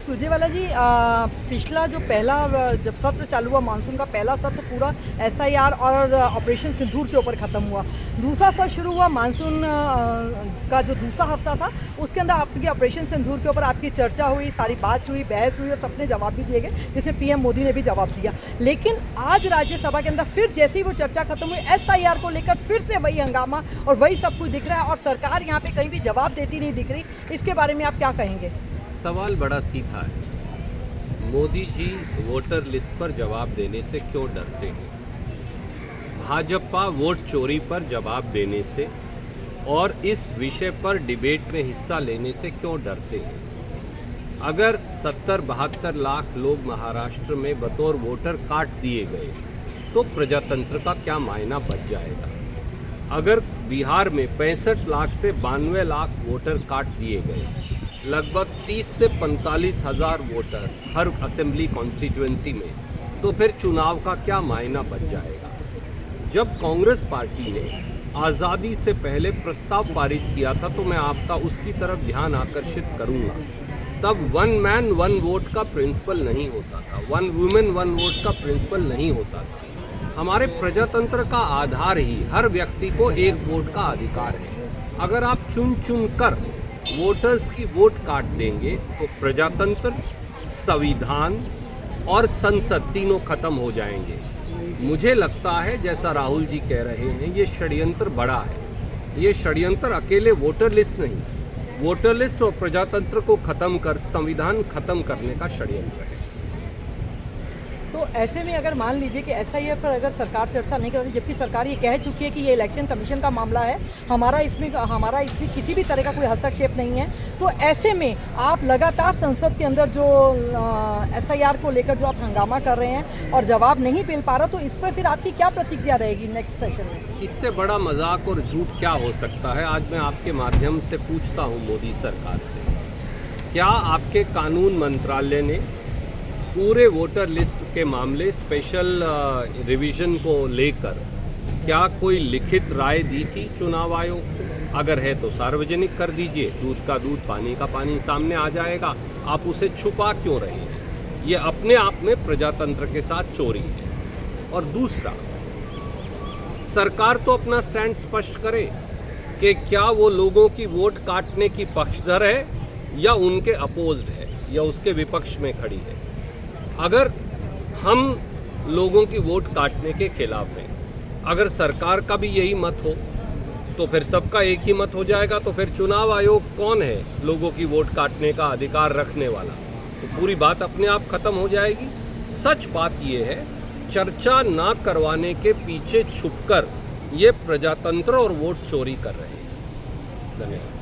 सुरजेवाला जी, पिछला जो पहला जब सत्र चालू हुआ मानसून का पहला सत्र पूरा एसआईआर और ऑपरेशन सिंदूर के ऊपर ख़त्म हुआ। दूसरा सत्र शुरू हुआ मानसून का जो दूसरा हफ्ता था, उसके अंदर आपकी ऑपरेशन सिंदूर के ऊपर आपकी चर्चा हुई, सारी बात हुई, बहस हुई और सबने जवाब भी दिए गए, जिसमें पीएम मोदी ने भी जवाब दिया। लेकिन आज राज्यसभा के अंदर फिर जैसे ही वो चर्चा खत्म हुई, एसआईआर को लेकर फिर से वही हंगामा और वही सब कुछ दिख रहा है और सरकार यहाँ पे कहीं भी जवाब देती नहीं दिख रही। इसके बारे में आप क्या कहेंगे? सवाल बड़ा सीधा है। मोदी जी वोटर लिस्ट पर जवाब देने से क्यों डरते हैं? भाजपा वोट चोरी पर जवाब देने से और इस विषय पर डिबेट में हिस्सा लेने से क्यों डरते हैं? अगर 70-72 लाख लोग महाराष्ट्र में बतौर वोटर काट दिए गए तो प्रजातंत्र का क्या मायना बच जाएगा? अगर बिहार में 65 लाख से 92 लाख वोटर काट दिए गए, लगभग 30 से 45 हज़ार वोटर हर असेंबली कॉन्स्टिट्यूएंसी में, तो फिर चुनाव का क्या मायना बच जाएगा? जब कांग्रेस पार्टी ने आज़ादी से पहले प्रस्ताव पारित किया था तो मैं आपका उसकी तरफ ध्यान आकर्षित करूंगा। तब 1 मैन 1 वोट का प्रिंसिपल नहीं होता था, 1 वुमेन 1 वोट का प्रिंसिपल नहीं होता था। हमारे प्रजातंत्र का आधार ही हर व्यक्ति को एक वोट का अधिकार है। अगर आप चुन चुन कर वोटर्स की वोट काट देंगे तो प्रजातंत्र, संविधान और संसद तीनों खत्म हो जाएंगे। मुझे लगता है जैसा राहुल जी कह रहे हैं, ये षड्यंत्र बड़ा है। ये षड्यंत्र अकेले वोटर लिस्ट नहीं, वोटर लिस्ट और प्रजातंत्र को खत्म कर संविधान खत्म करने का षड्यंत्र है। तो ऐसे में अगर मान लीजिए कि एसआईआर पर अगर सरकार चर्चा नहीं करती, जबकि सरकार ये कह चुकी है कि ये इलेक्शन कमीशन का मामला है, हमारा इसमें किसी भी तरह का कोई हस्तक्षेप नहीं है, तो ऐसे में आप लगातार संसद के अंदर जो एसआईआर को लेकर जो आप हंगामा कर रहे हैं और जवाब नहीं मिल पा रहा, तो इस पर फिर आपकी क्या प्रतिक्रिया रहेगी नेक्स्ट सेशन में? इससे बड़ा मजाक और झूठ क्या हो सकता है? आज मैं आपके माध्यम से पूछता हूँ मोदी सरकार से, क्या आपके कानून मंत्रालय ने पूरे वोटर लिस्ट के मामले स्पेशल रिवीजन को लेकर क्या कोई लिखित राय दी थी चुनाव आयोग को? अगर है तो सार्वजनिक कर दीजिए, दूध का दूध पानी का पानी सामने आ जाएगा। आप उसे छुपा क्यों रहे हैं? ये अपने आप में प्रजातंत्र के साथ चोरी है। और दूसरा, सरकार तो अपना स्टैंड स्पष्ट करे कि क्या वो लोगों की वोट काटने की पक्षधर है या उनके अपोज्ड है या उसके विपक्ष में खड़ी है। अगर हम लोगों की वोट काटने के खिलाफ हैं, अगर सरकार का भी यही मत हो तो फिर सबका एक ही मत हो जाएगा। तो फिर चुनाव आयोग कौन है लोगों की वोट काटने का अधिकार रखने वाला? तो पूरी बात अपने आप खत्म हो जाएगी। सच बात यह है, चर्चा ना करवाने के पीछे छुपकर ये प्रजातंत्र और वोट चोरी कर रहे हैं। धन्यवाद।